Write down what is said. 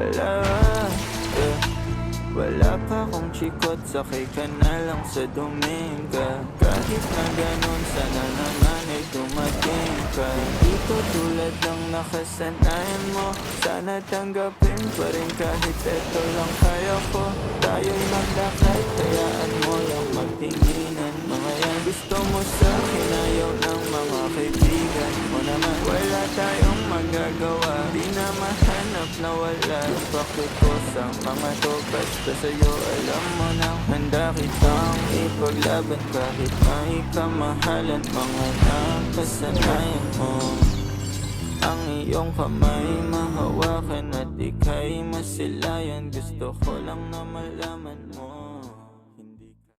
wala, yeah. Wala pa akong chikot, sakay ka na lang sa dominga. Kahit na ganun, sana naman ay dumating ka. Hindi ko tulad ng nakasanayan mo, sana tanggapin pa rin kahit eto lang kaya ko. Tayo'y maglakad, hayaan mo lang magtinginan. Mga yan gusto mo sa akin, ayaw ng mga kaibigan mo naman. Wala tayong magagawa, di na mahanap na wala. Bakit ko sa mga to, basta sa'yo alam mo na handa kitang ipaglaban kahit may kamahalan. Mga nakasanayan mo, ang iyong kamay mahawakan at ika'y masilayan. Gusto ko lang na malaman mo